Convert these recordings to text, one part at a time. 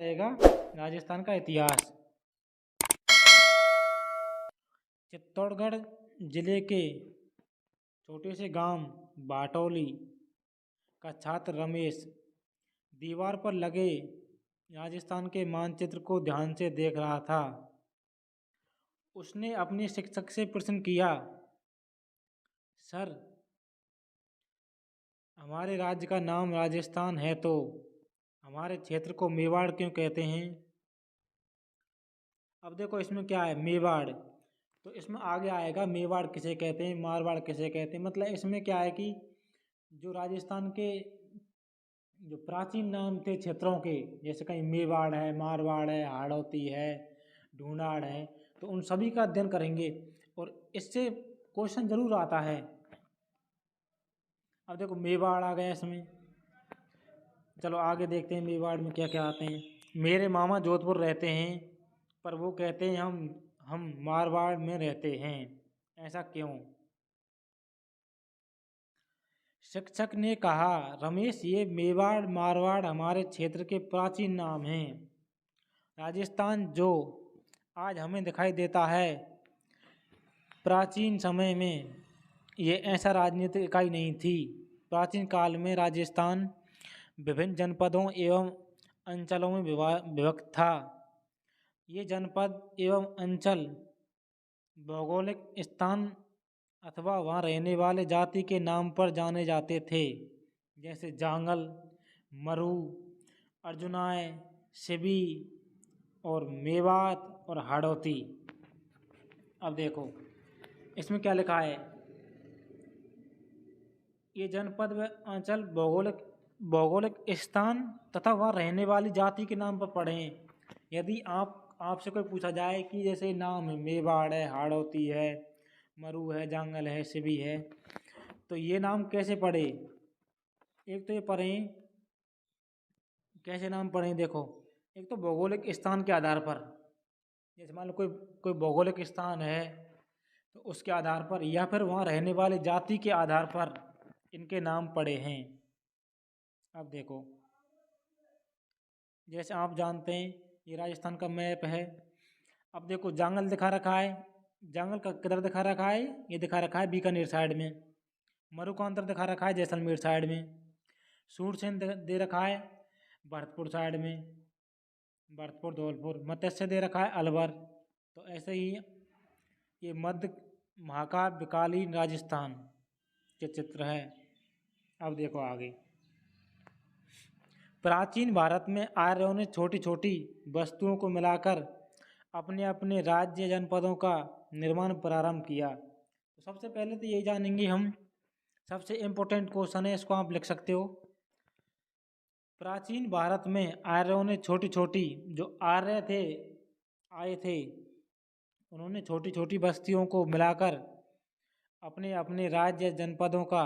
रहेगा राजस्थान का इतिहास। चित्तौड़गढ़ जिले के छोटे से गांव बाटोली का छात्र रमेश दीवार पर लगे राजस्थान के मानचित्र को ध्यान से देख रहा था। उसने अपने शिक्षक से प्रश्न किया, सर, हमारे राज्य का नाम राजस्थान है तो हमारे क्षेत्र को मेवाड़ क्यों कहते हैं? अब देखो इसमें क्या है, मेवाड़, तो इसमें आगे आएगा मेवाड़ किसे कहते हैं, मारवाड़ किसे कहते हैं। मतलब इसमें क्या है कि जो राजस्थान के जो प्राचीन नाम थे क्षेत्रों के, जैसे कहीं मेवाड़ है, मारवाड़ है, हाड़ौती है, ढूंढाड़ है, तो उन सभी का अध्ययन करेंगे और इससे क्वेश्चन जरूर आता है। अब देखो मेवाड़ आ गया इसमें, चलो आगे देखते हैं मेवाड़ में क्या क्या आते हैं। मेरे मामा जोधपुर रहते हैं पर वो कहते हैं हम मारवाड़ में रहते हैं, ऐसा क्यों? शिक्षक ने कहा, रमेश, ये मेवाड़ मारवाड़ हमारे क्षेत्र के प्राचीन नाम हैं। राजस्थान जो आज हमें दिखाई देता है, प्राचीन समय में ये ऐसा राजनीतिक इकाई नहीं थी। प्राचीन काल में राजस्थान विभिन्न जनपदों एवं अंचलों में विभक्त था। ये जनपद एवं अंचल भौगोलिक स्थान अथवा वहाँ रहने वाले जाति के नाम पर जाने जाते थे, जैसे जांगल, मरु, अर्जुनाय, सिबी और मेवात और हाड़ौती। अब देखो इसमें क्या लिखा है, ये जनपद व अंचल भौगोलिक भौगोलिक स्थान तथा वहाँ रहने वाली जाति के नाम पर पढ़े हैं। यदि आपसे कोई पूछा जाए कि जैसे नाम है मेवाड़ है, हाड़ौती है, मरु है, जांगल है, सिबी है, तो ये नाम कैसे पढ़े? एक तो ये पढ़ें, कैसे नाम पढ़ें? देखो, एक तो भौगोलिक स्थान के आधार पर, जैसे मान लो कोई कोई भौगोलिक स्थान है तो उसके आधार पर, या फिर वहाँ रहने वाली जाति के आधार पर इनके नाम पड़े हैं। अब देखो, जैसे आप जानते हैं ये राजस्थान का मैप है। अब देखो जांगल दिखा रखा है, जांगल का किधर दिखा रखा है? ये दिखा रखा है बीकानेर साइड में। मरु का अंतर दिखा रखा है जैसलमेर साइड में। सूरसेन दे रखा है भरतपुर साइड में, भरतपुर धौलपुर। मत्स्य दे रखा है अलवर। तो ऐसे ही ये मध्य महाकाव्यकालीन राजस्थान के चित्र है। अब देखो आगे, प्राचीन भारत में आर्यों ने छोटी छोटी वस्तुओं को मिलाकर अपने अपने राज्य जनपदों का निर्माण प्रारंभ किया। तो सबसे पहले तो यही जानेंगे हम, सबसे इम्पोर्टेंट क्वेश्चन है, इसको आप लिख सकते हो। प्राचीन भारत में आर्यों ने छोटी छोटी, जो आर्य थे, आए थे, उन्होंने छोटी छोटी बस्तियों को मिलाकर अपने अपने राज्य जनपदों का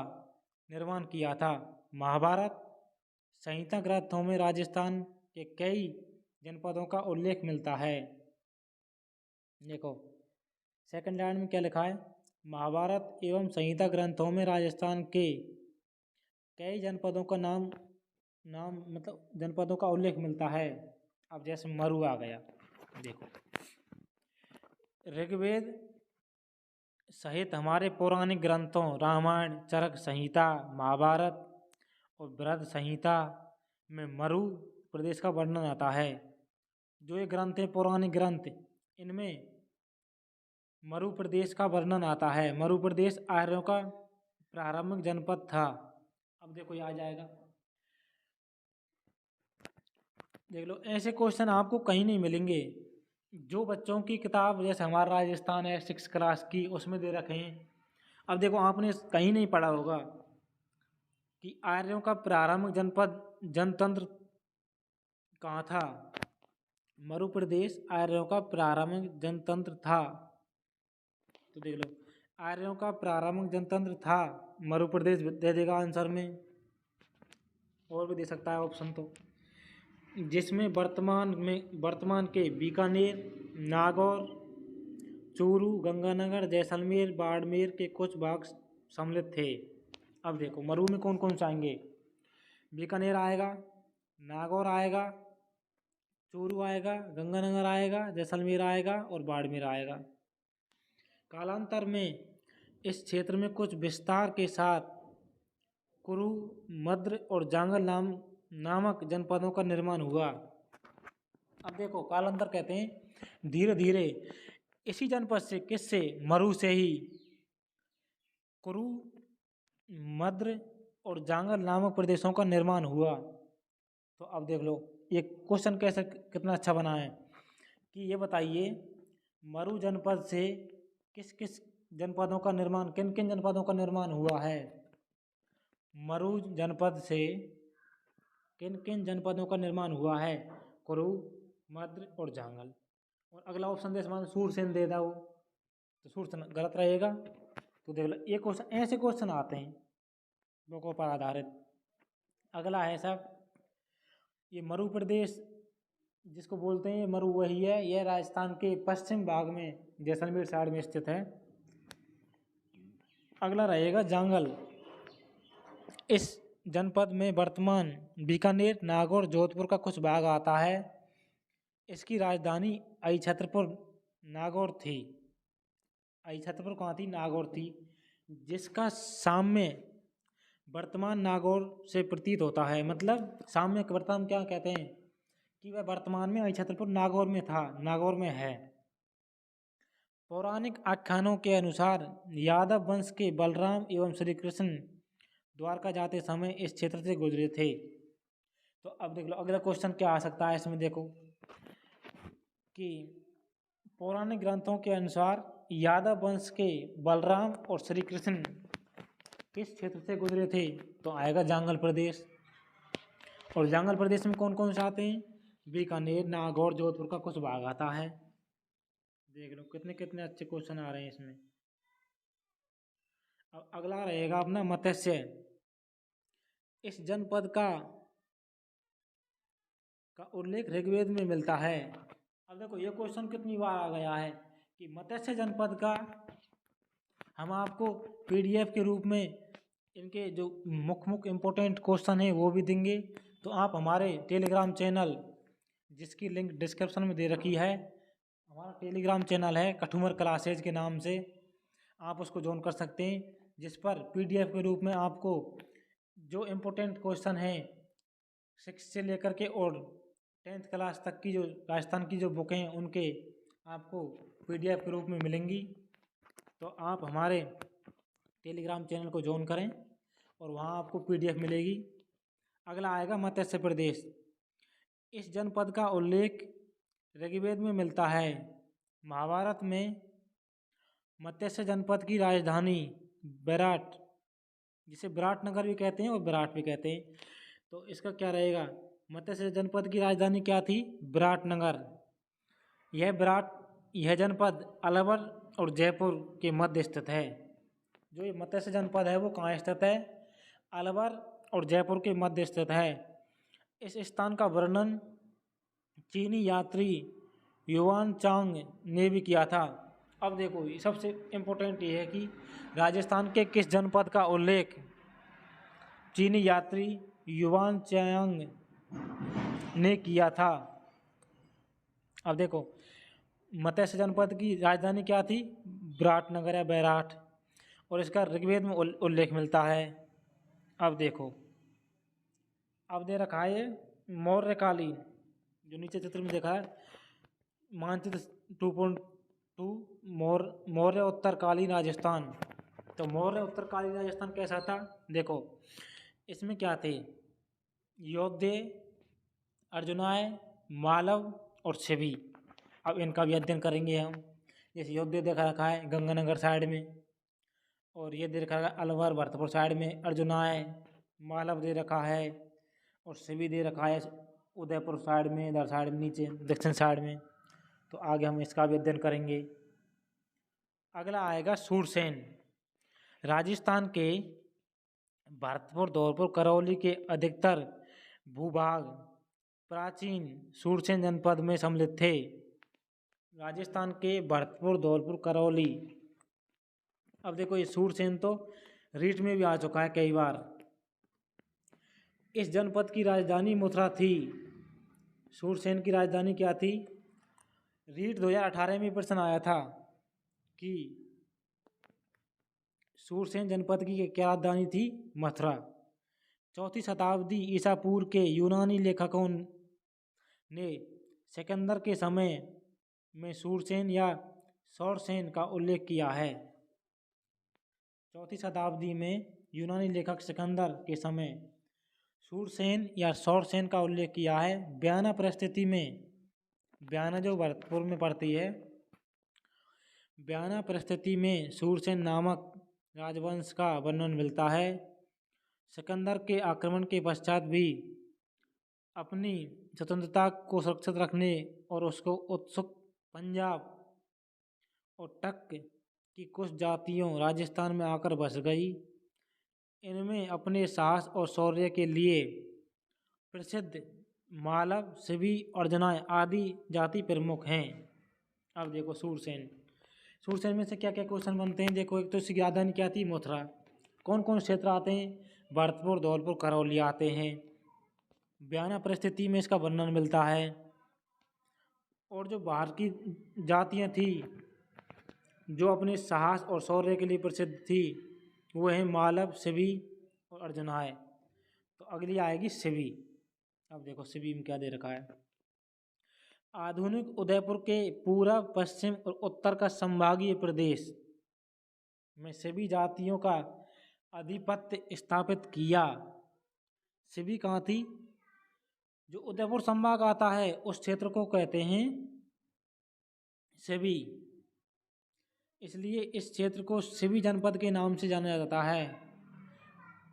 निर्माण किया था। महाभारत संहिता ग्रंथों में राजस्थान के कई जनपदों का उल्लेख मिलता है। देखो सेकंड लाइन में क्या लिखा है, महाभारत एवं संहिता ग्रंथों में राजस्थान के कई जनपदों का नाम मतलब जनपदों का उल्लेख मिलता है। अब जैसे मरु आ गया, देखो ऋग्वेद सहित हमारे पौराणिक ग्रंथों रामायण, चरक संहिता, महाभारत और बृहद संहिता में मरु प्रदेश का वर्णन आता है। जो ये ग्रंथ है पौराणिक ग्रंथ, इनमें मरु प्रदेश का वर्णन आता है। मरु प्रदेश आर्यों का प्रारंभिक जनपद था। अब देखो ये आ जाएगा, देख लो, ऐसे क्वेश्चन आपको कहीं नहीं मिलेंगे। जो बच्चों की किताब जैसे हमारा राजस्थान है 6 क्लास की, उसमें दे रखे हैं। अब देखो आपने कहीं नहीं पढ़ा होगा कि आर्यों का प्रारंभिक जनपद जनतंत्र कहाँ था। मरु प्रदेश आर्यों का प्रारंभिक जनतंत्र था। तो देख लो, आर्यों का प्रारंभिक जनतंत्र था मरु प्रदेश, दे देगा आंसर में। और भी दे सकता है ऑप्शन, तो जिसमें वर्तमान के बीकानेर, नागौर, चूरू, गंगानगर, जैसलमेर, बाड़मेर के कुछ भाग सम्मिलित थे। अब देखो मरु में कौन कौन से आएंगे, बीकानेर आएगा, नागौर आएगा, चूरू आएगा, गंगानगर आएगा, जैसलमेर आएगा और बाड़मेर आएगा। कालांतर में इस क्षेत्र में कुछ विस्तार के साथ कुरु, मद्र और जांगल नामक जनपदों का निर्माण हुआ। अब देखो कालांतर कहते हैं धीरे धीरे इसी जनपद से, किससे, मरु से ही कुरु, मद्र और जांगल नामक प्रदेशों का निर्माण हुआ। तो अब देख लो ये क्वेश्चन कैसे कितना अच्छा बना है कि ये बताइए मरु जनपद से किस किस जनपदों का निर्माण, किन किन जनपदों का निर्माण हुआ है। मरु जनपद से किन किन जनपदों का निर्माण हुआ है, कुरु, मद्र और जांगल। और अगला ऑप्शन दे समान सूरसेन दे दो तो सूरसेन गलत रहेगा। तो देख लो ये क्वेश्चन, ऐसे क्वेश्चन आते हैं लोगों पर आधारित। अगला है सब ये मरु प्रदेश जिसको बोलते हैं मरु वही है, यह राजस्थान के पश्चिम भाग में जैसलमेर साइड में स्थित है। अगला रहेगा जांगल। इस जनपद में वर्तमान बीकानेर, नागौर, जोधपुर का कुछ भाग आता है। इसकी राजधानी अहिछत्रपुर नागौर थी। अहिछत्रपुर कहाँ थी, नागौर थी, जिसका साम्य वर्तमान नागौर से प्रतीत होता है। मतलब साम्य वर्तमान क्या कहते हैं कि वह वर्तमान में अहिछत्रपुर नागौर में था, नागौर में है। पौराणिक आख्यानों के अनुसार यादव वंश के बलराम एवं श्री कृष्ण द्वारका जाते समय इस क्षेत्र से गुजरे थे। तो अब देख लो अगला क्वेश्चन क्या आ सकता है इसमें, देखो कि पौराणिक ग्रंथों के अनुसार यादव वंश के बलराम और श्री कृष्ण किस क्षेत्र से गुजरे थे। तो आएगा जांगल प्रदेश। और जांगल प्रदेश में कौन कौन से आते हैं, बीकानेर, नागौर, जोधपुर का कुछ भाग आता है। देख लो कितने कितने अच्छे क्वेश्चन आ रहे हैं इसमें। अब अगला रहेगा अपना मत्स्य। इस जनपद का उल्लेख ऋग्वेद में मिलता है। अब देखो ये क्वेश्चन कितनी बार आ गया है कि मत्स्य जनपद का हम आपको पीडीएफ के रूप में इनके जो मुख्य इम्पोर्टेंट क्वेश्चन है वो भी देंगे। तो आप हमारे टेलीग्राम चैनल जिसकी लिंक डिस्क्रिप्शन में दे रखी है, हमारा टेलीग्राम चैनल है कठुमर क्लासेज के नाम से, आप उसको ज्वाइन कर सकते हैं, जिस पर पीडीएफ के रूप में आपको जो इम्पोर्टेंट क्वेश्चन हैं 6 से लेकर के और 10th क्लास तक की जो राजस्थान की जो बुकें हैं उनके आपको पीडीएफ के रूप में मिलेंगी। तो आप हमारे टेलीग्राम चैनल को ज्वाइन करें और वहाँ आपको पीडीएफ मिलेगी। अगला आएगा मत्स्य प्रदेश। इस जनपद का उल्लेख ऋग्वेद में मिलता है। महाभारत में मत्स्य जनपद की राजधानी विराट, जिसे विराटनगर भी कहते हैं और विराट भी कहते हैं, तो इसका क्या रहेगा, मत्स्य जनपद की राजधानी क्या थी, विराटनगर। यह जनपद अलवर और जयपुर के मध्य स्थित है। जो ये मत्स्य जनपद है वो कहाँ स्थित है, अलवर और जयपुर के मध्य स्थित है। इस स्थान का वर्णन चीनी यात्री युआन चांग ने भी किया था। अब देखो सबसे इम्पोर्टेंट ये है कि राजस्थान के किस जनपद का उल्लेख चीनी यात्री युआन चांग ने किया था। अब देखो मत्स्य जनपद की राजधानी क्या थी, विराटनगर या बैराट, और इसका ऋग्वेद में उल्लेख मिलता है। अब देखो अब दे रखा है मौर्यकालीन, जो नीचे चित्र में देखा है मानचित्र 2.2 मौर्य उत्तरकालीन राजस्थान। तो मौर्य उत्तरकालीन राजस्थान कैसा था, देखो इसमें क्या थे, योद्धे, अर्जुनाय, मालव और शिवी। अब इनका भी अध्ययन करेंगे हम। जैसे योद्धे देखा रखा है गंगानगर साइड में, और ये दे रखा है अलवर भरतपुर साइड में, अर्जुनाय, मालव दे रखा है, और शिवी दे रखा है उदयपुर साइड में, इधर साइड में नीचे दक्षिण साइड में। तो आगे हम इसका भी अध्ययन करेंगे। अगला आएगा सूरसेन। राजस्थान के भरतपुर, धौलपुर, करौली के अधिकतर भूभाग प्राचीन सूरसेन जनपद में सम्मिलित थे। राजस्थान के भरतपुर, धौलपुर, करौली। अब देखो ये सूरसेन तो रीट में भी आ चुका है कई बार। इस जनपद की राजधानी मथुरा थी। सूरसेन की राजधानी क्या थी? रीट 2018 में प्रश्न आया था कि सूरसेन जनपद की क्या राजधानी थी? मथुरा। 4वीं शताब्दी ईसा पूर्व के यूनानी लेखकों ने सिकंदर के समय में सूरसेन या सौरसेन का उल्लेख किया है। 4वीं शताब्दी में यूनानी लेखक सिकंदर के समय सूरसेन या सौरसेन का उल्लेख किया है। बयाना परिस्थिति में, बयाना जो भरतपुर में पड़ती है, बयाना परिस्थिति में सूरसेन नामक राजवंश का वर्णन मिलता है। सिकंदर के आक्रमण के पश्चात भी अपनी स्वतंत्रता को सुरक्षित रखने और उसको उत्सुक पंजाब और टक की कुछ जातियों राजस्थान में आकर बस गई। इनमें अपने साहस और शौर्य के लिए प्रसिद्ध मालव, शिवी और जनाय आदि जाति प्रमुख हैं। अब देखो सूरसेन, सूरसेन में से क्या क्या क्वेश्चन बनते हैं? देखो, एक तो इसकी राजधानी क्या थी? मथुरा। कौन कौन क्षेत्र आते हैं? भरतपुर, धौलपुर, करौली आते हैं। बयाना परिस्थिति में इसका वर्णन मिलता है। और जो बाहर की जातियां थी जो अपने साहस और शौर्य के लिए प्रसिद्ध थी, वो है मालव, शिवी और अर्जुनाय। तो अगली आएगी शिवी। अब देखो शिवी में क्या दे रखा है। आधुनिक उदयपुर के पूर्व, पश्चिम और उत्तर का संभागीय प्रदेश में शिवी जातियों का आधिपत्य स्थापित किया। शिवी कहाँ थी? जो उदयपुर संभाग आता है उस क्षेत्र को कहते हैं शिवी। इसलिए इस क्षेत्र को शिवी जनपद के नाम से जाना जाता है।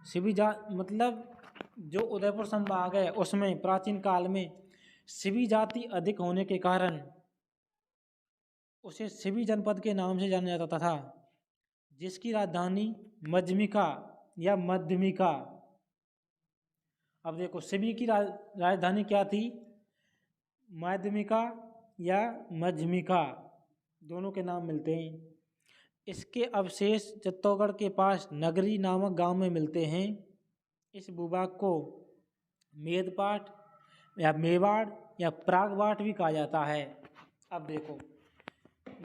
शिवी मतलब जो उदयपुर संभाग है उसमें प्राचीन काल में शिवी जाति अधिक होने के कारण उसे शिवी जनपद के नाम से जाना जाता था, जिसकी राजधानी मध्यमिका या मध्यमिका। अब देखो शिवी की राजधानी क्या थी? मध्यमिका या मध्यमिका, दोनों के नाम मिलते हैं। इसके अवशेष चित्तौड़गढ़ के पास नगरी नामक गांव में मिलते हैं। इस भूभाग को मेदपाट या मेवाड़ या प्रागवाट भी कहा जाता है। अब देखो,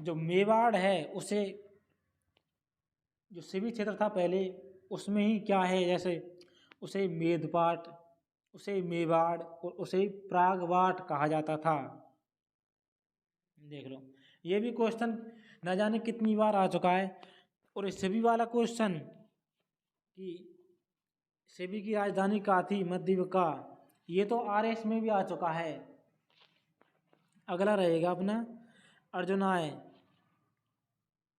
जो मेवाड़ है उसे, जो शिवी क्षेत्र था पहले, उसमें ही क्या है, जैसे उसे मेदपाट, उसे मेवाड़ और उसे प्रागवाट कहा जाता था। देख लो, ये भी क्वेश्चन न जाने कितनी बार आ चुका है। और इस शिवी वाला क्वेश्चन कि शिवी की राजधानी कहाँ थी? मध्यमिका, ये तो आरएस में भी आ चुका है। अगला रहेगा अपना अर्जुनाय।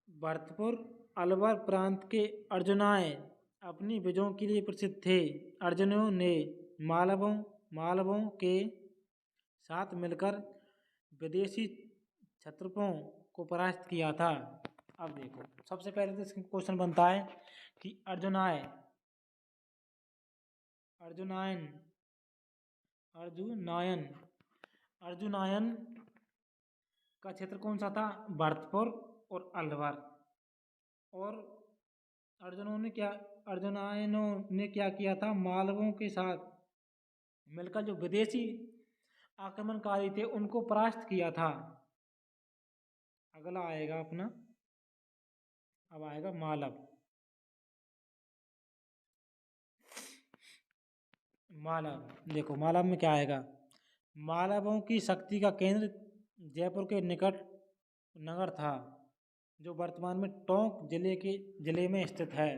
भरतपुर अलवर प्रांत के अर्जुनाय अपनी विजयों के लिए प्रसिद्ध थे। अर्जुनों ने मालवों के साथ मिलकर विदेशी क्षत्रपों को परास्त किया था। अब देखो, सबसे पहले तो इसका क्वेश्चन बनता है कि अर्जुनायन का क्षेत्र कौन सा था? भरतपुर और अलवर। और अर्जुनायनों ने क्या किया था? मालवों के साथ मिलकर जो विदेशी आक्रमणकारी थे उनको परास्त किया था। अगला आएगा अपना, अब आएगा मालव। देखो मालव में क्या आएगा? मालवों की शक्ति का केंद्र जयपुर के निकट नगर था, जो वर्तमान में टोंक जिले में स्थित है।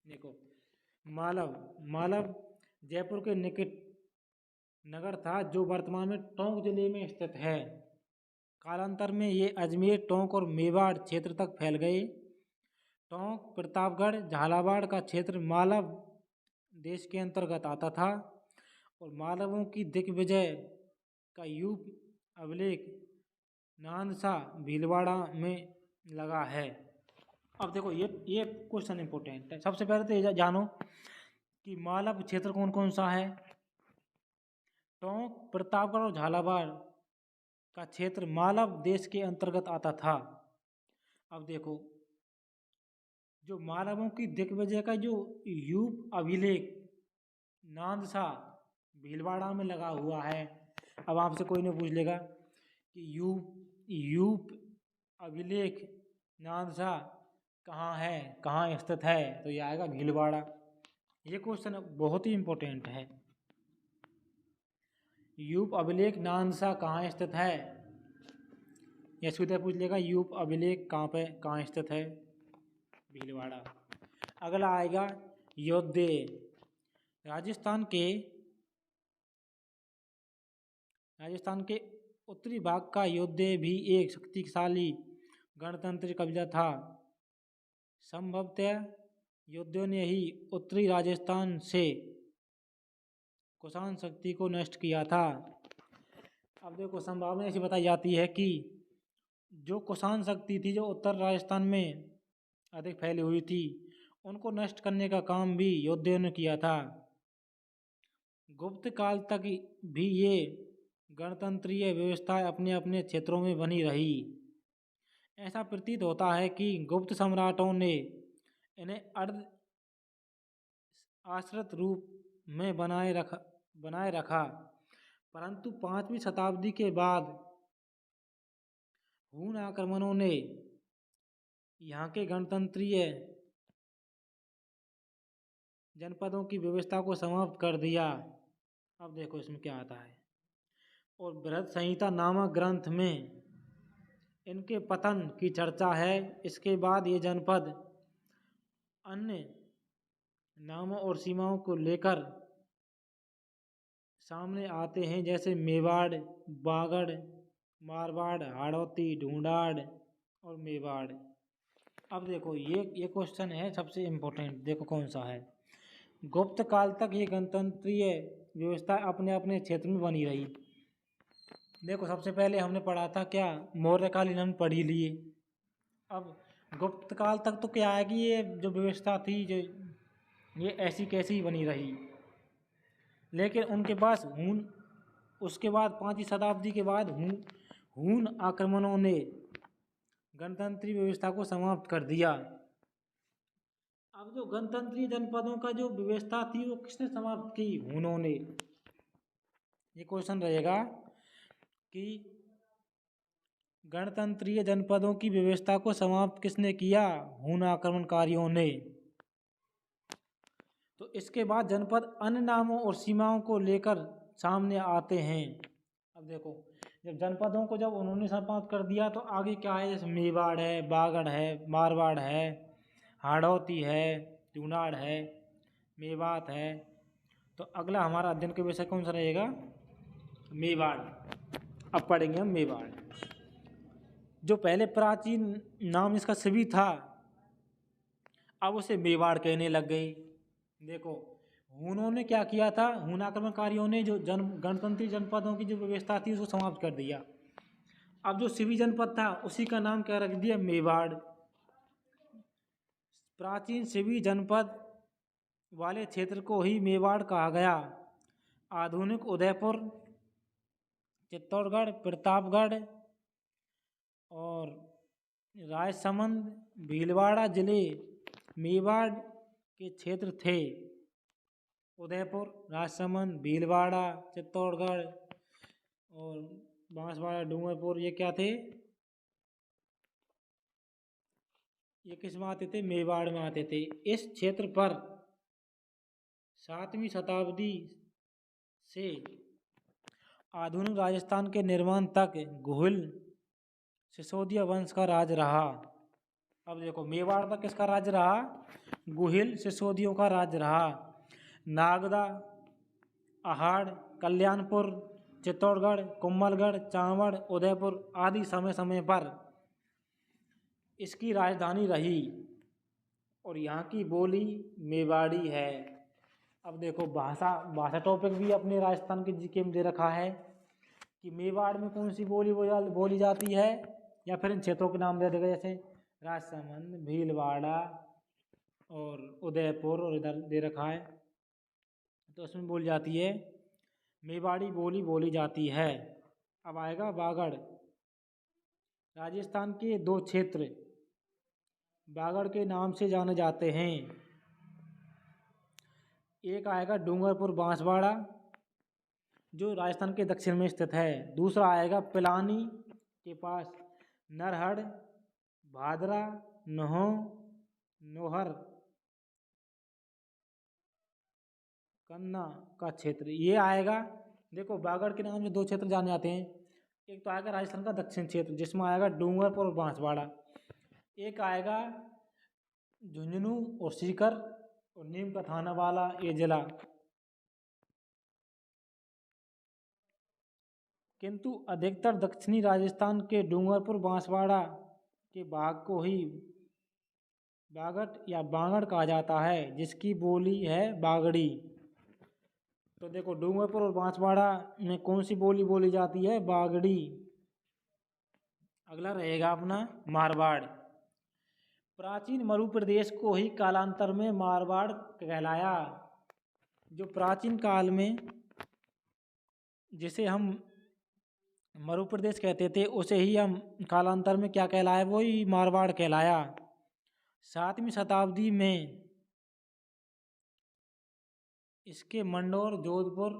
देखो, मालव जयपुर के निकट नगर था जो वर्तमान में टोंक जिले में स्थित है। कालांतर में ये अजमेर, टोंक और मेवाड़ क्षेत्र तक फैल गए। टोंक, प्रतापगढ़, झालावाड़ का क्षेत्र मालव देश के अंतर्गत आता था। और मालवों की दिग्विजय का युग अभिलेख नानसा, भीलवाड़ा में लगा है। अब देखो, ये क्वेश्चन इंपॉर्टेंट है। सबसे पहले तो ये जानो कि मालव क्षेत्र कौन कौन सा है। टोंक, प्रतापगढ़ और झालावाड़ का क्षेत्र मालव देश के अंतर्गत आता था। अब देखो, जो मालवों की दिग्विजय का जो युग अभिलेख नानसा, भीलवाड़ा में लगा हुआ है, अब आपसे कोई नहीं पूछ लेगा कि यूप अभिलेख नादसा कहाँ है, कहाँ स्थित है, तो ये आएगा भीलवाड़ा। ये क्वेश्चन बहुत ही इम्पोर्टेंट है। यूप अभिलेख नादसा कहाँ स्थित है, या सीधे पूछ लेगा यूप अभिलेख कहाँ स्थित है, भीलवाड़ा। अगला आएगा योद्धे। राजस्थान के उत्तरी भाग का योद्धे भी एक शक्तिशाली गणतंत्र कब्जा था। संभवतः योद्धियों ने ही उत्तरी राजस्थान से कुषाण शक्ति को नष्ट किया था। अब देखो संभावना ऐसी बताई जाती है कि जो कुषाण शक्ति थी जो उत्तर राजस्थान में अधिक फैली हुई थी, उनको नष्ट करने का काम भी योद्धियों ने किया था। गुप्त काल तक भी ये गणतंत्रीय व्यवस्थाएं अपने अपने क्षेत्रों में बनी रही। ऐसा प्रतीत होता है कि गुप्त सम्राटों ने इन्हें अर्ध आश्रित रूप में बनाए रखा, परंतु 5वीं शताब्दी के बाद हूण आक्रमणों ने यहाँ के गणतंत्रीय जनपदों की व्यवस्था को समाप्त कर दिया। अब देखो इसमें क्या आता है। और बृहद संहिता नामक ग्रंथ में इनके पतन की चर्चा है। इसके बाद ये जनपद अन्य नामों और सीमाओं को लेकर सामने आते हैं, जैसे मेवाड़, बागड़, मारवाड़, हाड़ौती, ढूंढाड़ और मेवाड़। अब देखो ये क्वेश्चन है सबसे इम्पोर्टेंट, देखो कौन सा है। गुप्त काल तक ये गणतंत्रीय व्यवस्था अपने अपने क्षेत्र में बनी रही। देखो सबसे पहले हमने पढ़ा था क्या, मौर्यकालीन हम पढ़ ही लिए। अब गुप्त काल तक तो क्या है कि ये जो व्यवस्था थी जो ये ऐसी कैसी ही बनी रही, लेकिन उनके पास उसके बाद 5वीं शताब्दी के बाद हूण आक्रमणों ने गणतंत्रीय व्यवस्था को समाप्त कर दिया। अब जो गणतंत्रीय जनपदों का जो व्यवस्था थी वो किसने समाप्त की, हूणों ने। ये क्वेश्चन रहेगा कि गणतंत्रीय जनपदों की व्यवस्था को समाप्त किसने किया, हूण आक्रमणकारियों ने। तो इसके बाद जनपद अन्य नामों और सीमाओं को लेकर सामने आते हैं। अब देखो जब जनपदों को जब उन्होंने समाप्त कर दिया तो आगे क्या है, जैसे मेवाड़ है, बागड़ है, मारवाड़ है, हाड़ौती है, जूनाड़ है, मेवात है। तो अगला हमारा अध्ययन का विषय कौन सा रहेगा, मेवाड़। अब पढ़ेंगे हम मेवाड़। जो पहले प्राचीन नाम इसका शिवी था, अब उसे मेवाड़ कहने लग गए। देखो उन्होंने क्या किया था, हूण आक्रमणकारियों ने जो गणतंत्री जनपदों की जो व्यवस्था थी उसको समाप्त कर दिया। अब जो शिवी जनपद था उसी का नाम क्या रख दिया, मेवाड़। प्राचीन शिवी जनपद वाले क्षेत्र को ही मेवाड़ कहा गया। आधुनिक उदयपुर, चित्तौड़गढ़, प्रतापगढ़ और राजसमंद, भीलवाड़ा जिले मेवाड़ के क्षेत्र थे। उदयपुर, राजसमंद, भीलवाड़ा, चित्तौड़गढ़ और बांसवाड़ा, डूंगरपुर, ये क्या थे, ये किस में आते थे, मेवाड़ में आते थे। इस क्षेत्र पर 7वीं शताब्दी से आधुनिक राजस्थान के निर्माण तक गुहिल सिसोदिया वंश का राज रहा। अब देखो मेवाड़ तक किसका राज रहा, गुहिल सिसोदियों का राज रहा। नागदा, अहाड़, कल्याणपुर, चित्तौड़गढ़, कुंभलगढ़, चांवड़, उदयपुर आदि समय समय पर इसकी राजधानी रही और यहाँ की बोली मेवाड़ी है। अब देखो भाषा टॉपिक भी अपने राजस्थान के जीके में दे रखा है कि मेवाड़ में कौन सी बोली बोली जाती है, या फिर इन क्षेत्रों के नाम दे देगा, जैसे राजसमंद, भीलवाड़ा और उदयपुर, और इधर दे रखा है तो उसमें बोली जाती है मेवाड़ी बोली बोली जाती है। अब आएगा बागड़। राजस्थान के 2 क्षेत्र बागड़ के नाम से जाने जाते हैं। एक आएगा डूंगरपुर बांसवाड़ा जो राजस्थान के दक्षिण में स्थित है। दूसरा आएगा पिलानी के पास नरहड़, भादरा, नौहो, नोहर, कन्ना का क्षेत्र ये आएगा। देखो बागड़ के नाम से दो क्षेत्र जाने जाते हैं। एक तो आएगा राजस्थान का दक्षिण क्षेत्र जिसमें आएगा डूंगरपुर और बांसवाड़ा। एक आएगा झुंझुनू और सीकर और नीम का थाना वाला ये जिला। किंतु अधिकतर दक्षिणी राजस्थान के डूंगरपुर बांसवाड़ा के भाग को ही बागड़ या बांगड़ कहा जाता है जिसकी बोली है बागड़ी। तो देखो डूंगरपुर और बांसवाड़ा में कौन सी बोली बोली जाती है? बागड़ी। अगला रहेगा अपना मारवाड़। प्राचीन मरु प्रदेश को ही कालांतर में मारवाड़ कहलाया। जो प्राचीन काल में जिसे हम मरु प्रदेश कहते थे उसे ही हम कालांतर में क्या कहलाया? वो ही मारवाड़ कहलाया। 7वीं शताब्दी में इसके मंडोर जोधपुर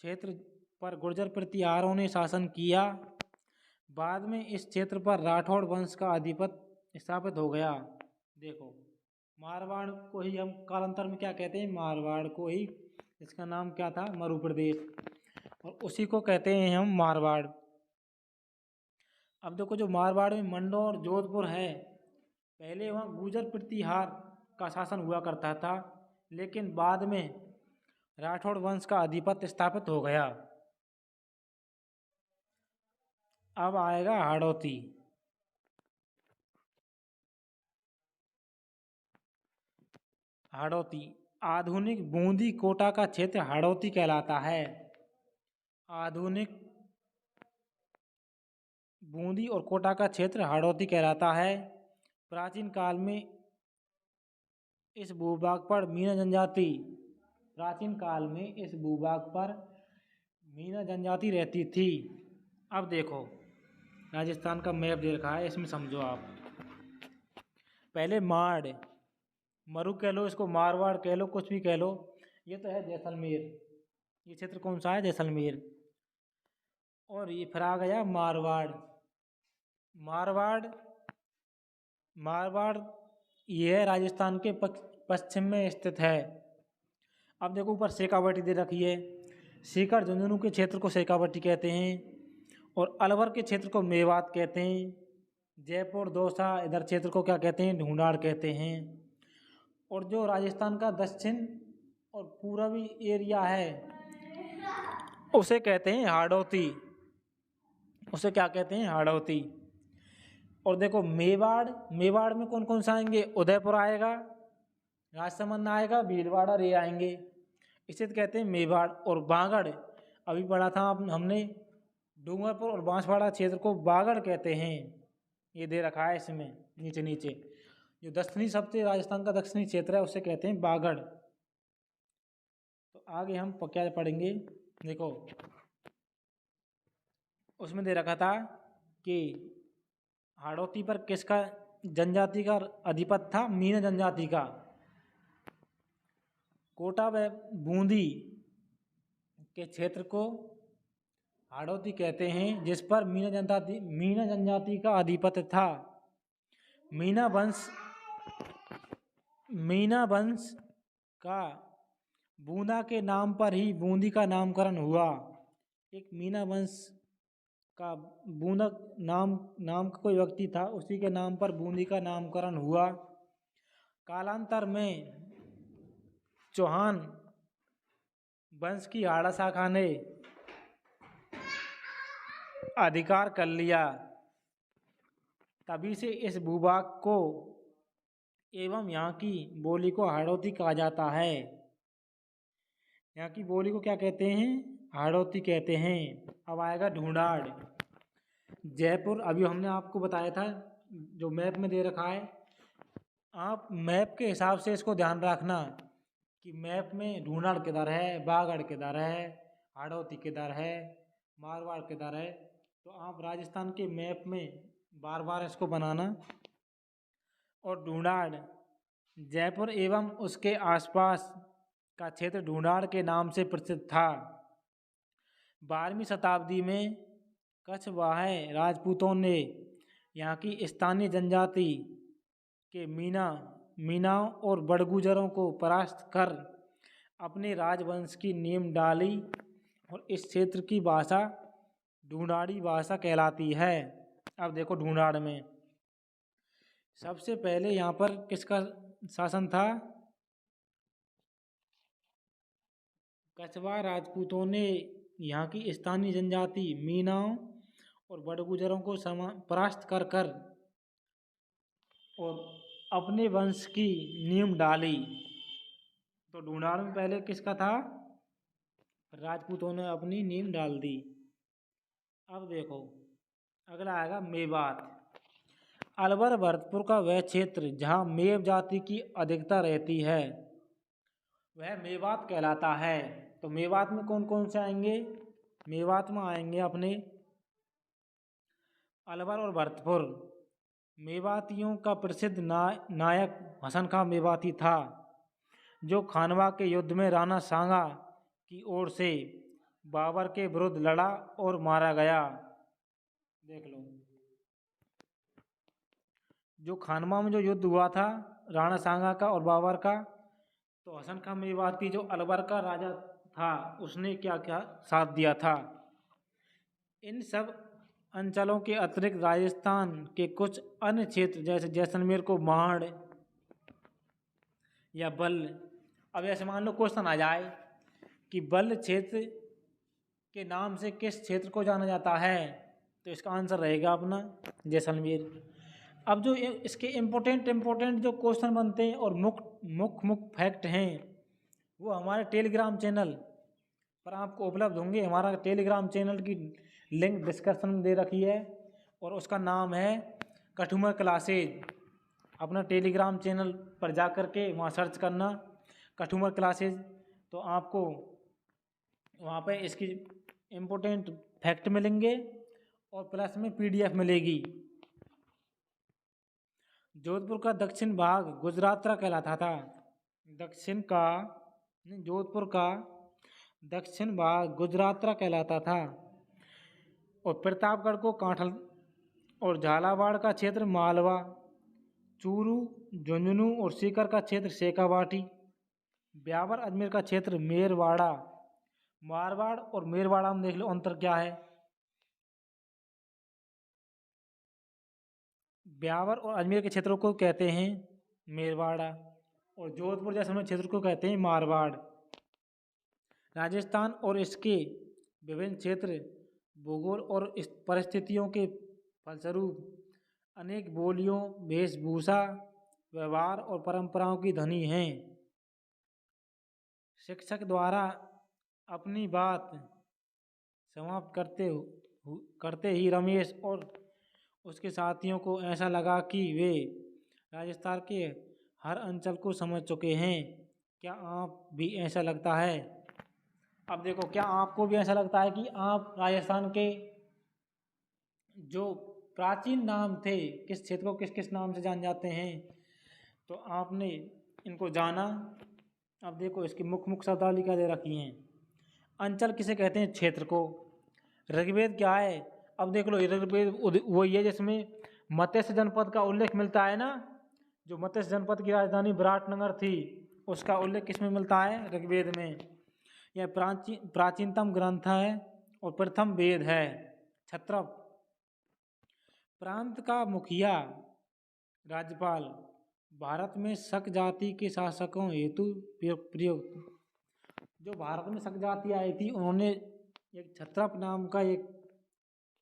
क्षेत्र पर गुर्जर प्रतिहारों ने शासन किया। बाद में इस क्षेत्र पर राठौड़ वंश का आधिपत्य स्थापित हो गया। देखो मारवाड़ को ही हम कालांतर में क्या कहते हैं? मारवाड़ को ही, इसका नाम क्या था? मरु प्रदेश, और उसी को कहते हैं हम मारवाड़। अब देखो जो मारवाड़ में मंडोर जोधपुर है, पहले वहाँ गुर्जर प्रतिहार का शासन हुआ करता था, लेकिन बाद में राठौड़ वंश का आधिपत्य स्थापित हो गया। अब आएगा हाड़ौती। हाड़ौती आधुनिक बूंदी कोटा का क्षेत्र हाड़ौती कहलाता है। आधुनिक बूंदी और कोटा का क्षेत्र हाड़ौती कहलाता है। प्राचीन काल में इस भूभाग पर मीना जनजाति प्राचीन काल में इस भूभाग पर मीना जनजाति रहती थी। अब देखो राजस्थान का मैप दे रखा है, इसमें समझो आप। पहले माड़, मरु कह लो, इसको मारवाड़ कह लो, कुछ भी कह लो। ये तो है जैसलमेर, ये क्षेत्र कौन सा है? जैसलमेर। और ये फिर आ गया मारवाड़। मारवाड़ मारवाड़ ये है राजस्थान के पश्चिम में स्थित है। अब देखो ऊपर शेखावटी दे रखी है। सीकर झुंझुनू के क्षेत्र को शेखावटी कहते हैं और अलवर के क्षेत्र को मेवात कहते हैं। जयपुर दौसा इधर क्षेत्र को क्या कहते हैं? ढूंढाड़ कहते हैं। और जो राजस्थान का दक्षिण और पूर्वी एरिया है उसे कहते हैं हाड़ौती। उसे क्या कहते हैं? हाड़ौती। और देखो मेवाड़ में कौन कौन सा आएंगे? उदयपुर आएगा, राजसमंद आएगा, भीलवाड़ा रे आएंगे, इसे तो कहते हैं मेवाड़। और बागड़ अभी पढ़ा था हमने, डूंगरपुर और बांसवाड़ा क्षेत्र को बागड़ कहते हैं। ये दे रखा है इसमें नीचे नीचे। जो दक्षिणी सबसे राजस्थान का दक्षिणी क्षेत्र है उसे कहते हैं बागड़। तो आगे हम क्या पढ़ेंगे? देखो उसमें दे रखा था कि हाड़ौती पर किसका जनजाति का अधिपत्य था? मीना जनजाति का। कोटा व बूंदी के क्षेत्र को हाड़ौती कहते हैं जिस पर मीना जनजाति का आधिपत्य था। मीना वंश का बूंदा के नाम पर ही बूंदी का नामकरण हुआ। एक मीना वंश का बूंदा नाम का कोई व्यक्ति था, उसी के नाम पर बूंदी का नामकरण हुआ। कालांतर में चौहान वंश की हाड़ा शाखा ने अधिकार कर लिया। तभी से इस भूभाग को एवं यहाँ की बोली को हाड़ौती कहा जाता है। यहाँ की बोली को क्या कहते हैं? हाड़ौती कहते हैं। अब आएगा ढूंढाड़। जयपुर अभी हमने आपको बताया था, जो मैप में दे रखा है। आप मैप के हिसाब से इसको ध्यान रखना कि मैप में ढूंढाड़ किधर है, बागड़ किधर है, हाड़ौती किधर है, मारवाड़ किधर है। तो आप राजस्थान के मैप में बार बार इसको बनाना। और ढूंढाड़ जयपुर एवं उसके आसपास का क्षेत्र ढूंढाड़ के नाम से प्रसिद्ध था। 12वीं शताब्दी में कछवाहा राजपूतों ने यहाँ की स्थानीय जनजाति के मीनाओं और बड़गुजरों को परास्त कर अपने राजवंश की नींव डाली और इस क्षेत्र की भाषा ढूंढाड़ी भाषा कहलाती है। अब देखो ढूंढाड़ में सबसे पहले यहाँ पर किसका शासन था? कछवाहा राजपूतों ने यहाँ की स्थानीय जनजाति मीनाओं और बड़गुजरों को परास्त कर कर और अपने वंश की नींव डाली। तो ढूंढाड़ में पहले किसका था? राजपूतों ने अपनी नींव डाल दी। अब देखो अगला आएगा मेवात। अलवर भरतपुर का वह क्षेत्र जहाँ मेव जाति की अधिकता रहती है वह मेवात कहलाता है। तो मेवात में कौन कौन से आएंगे? मेवात में आएंगे अपने अलवर और भरतपुर। मेवातियों का प्रसिद्ध नायक हसन खां मेवाती था जो खानवा के युद्ध में राणा सांगा की ओर से बाबर के विरुद्ध लड़ा और मारा गया। देख लो जो खानवा में जो युद्ध हुआ था राणा सांगा का और बाबर का, तो हसन खां मेवाती जो अलवर का राजा था उसने क्या क्या साथ दिया था। इन सब अंचलों के अतिरिक्त राजस्थान के कुछ अन्य क्षेत्र जैसे जैसलमेर को माड़ या बल्ल। अब ऐसे मान लो क्वेश्चन आ जाए कि बल्ल क्षेत्र के नाम से किस क्षेत्र को जाना जाता है, तो इसका आंसर रहेगा अपना जैसलमेर। अब जो इसके इम्पोर्टेंट जो क्वेश्चन बनते हैं और मुख्य फैक्ट हैं वो हमारे टेलीग्राम चैनल पर आपको उपलब्ध होंगे। हमारा टेलीग्राम चैनल की लिंक डिस्क्रिप्शन में दे रखी है और उसका नाम है कठुमर क्लासेज। अपना टेलीग्राम चैनल पर जा कर के वहाँ सर्च करना कठुमर क्लासेज, तो आपको वहाँ पे इसकी इम्पोर्टेंट फैक्ट मिलेंगे और प्लस में PDF मिलेगी। जोधपुर का दक्षिण भाग गुजरातरा कहलाता था। जोधपुर का दक्षिण भाग गुजरातरा कहलाता था और प्रतापगढ़ को कांठल और झालावाड़ का क्षेत्र मालवा, चूरू, झुंझुनू और सीकर का क्षेत्र शेखावाटी, ब्यावर अजमेर का क्षेत्र मेरवाड़ा। मारवाड़ और मेरवाड़ा में देख लो अंतर क्या है। ब्यावर और अजमेर के क्षेत्रों को कहते हैं मेरवाड़ा और जोधपुर जैसलमेर क्षेत्र को कहते हैं मारवाड़। राजस्थान और इसके विभिन्न क्षेत्र भूगोल और परिस्थितियों के फलस्वरूप अनेक बोलियों, वेशभूषा, व्यवहार और परंपराओं की धनी हैं। शिक्षक द्वारा अपनी बात समाप्त करते ही रमेश और उसके साथियों को ऐसा लगा कि वे राजस्थान के हर अंचल को समझ चुके हैं। क्या आप भी ऐसा लगता है? अब देखो क्या आपको भी ऐसा लगता है कि आप राजस्थान के जो प्राचीन नाम थे किस क्षेत्र को किस किस नाम से जान जाते हैं, तो आपने इनको जाना। अब देखो इसकी मुख्य शब्दावली दे रखी हैं। अंचल किसे कहते हैं? क्षेत्र को। ऋग्वेद क्या है? अब देख लो ऋग्वेद वही है जिसमें मत्स्य जनपद का उल्लेख मिलता है ना। जो मत्स्य जनपद की राजधानी विराटनगर थी उसका उल्लेख किसमें मिलता है? ऋग्वेद में। यह प्राचीनतम ग्रंथ है और प्रथम वेद है। क्षत्रप प्रांत का मुखिया राज्यपाल भारत में शक जाति के शासकों हेतु प्रयुक्त। जो भारत में शक जाति आई थी उन्होंने एक क्षत्रप नाम का एक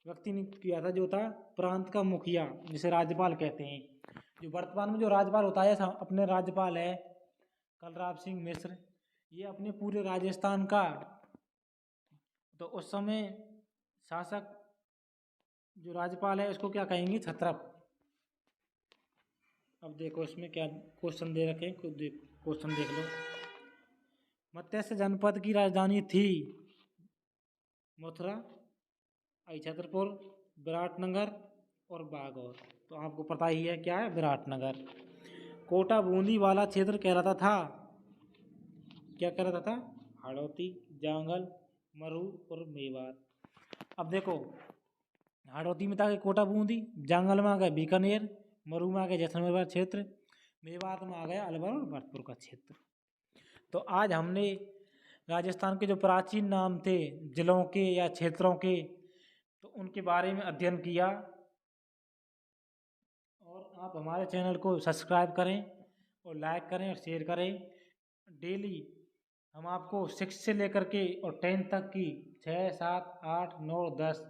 व्यक्ति नियुक्त किया था जो था प्रांत का मुखिया, जिसे राज्यपाल कहते हैं। जो वर्तमान में जो राज्यपाल होता है अपने राज्यपाल है कलराज सिंह मिश्र, ये अपने पूरे राजस्थान का, तो उस समय शासक जो राज्यपाल है उसको क्या कहेंगे? क्षत्रप। अब देखो इसमें क्या क्वेश्चन दे रखे हैं, खुद क्वेश्चन देख लो। मत्स्य जनपद की राजधानी थी मथुरा, छतरपुर, विराटनगर और बागौर। तो आपको पता ही है क्या है? विराटनगर। कोटा बूंदी वाला क्षेत्र कहलाता था क्या कह रहा था? हाड़ौती, जांगल, मरू और मेवात। अब देखो, हाड़ौती में था कि कोटा बूंदी, जांगल में आ गया बीकानेर, मरू में आ गया जैसलमेर क्षेत्र, मेवात में आ गया अलवर और भरतपुर का क्षेत्र। तो आज हमने राजस्थान के जो प्राचीन नाम थे जिलों के या क्षेत्रों के, तो उनके बारे में अध्ययन किया। और आप हमारे चैनल को सब्सक्राइब करें और लाइक करें और शेयर करें। डेली हम आपको 6 से लेकर के और 10 तक की 6, 7, 8, 9, 10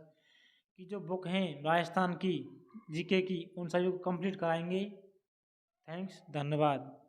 की जो बुक हैं राजस्थान की जीके की, उन सभी को कंप्लीट कराएंगे। थैंक्स, धन्यवाद।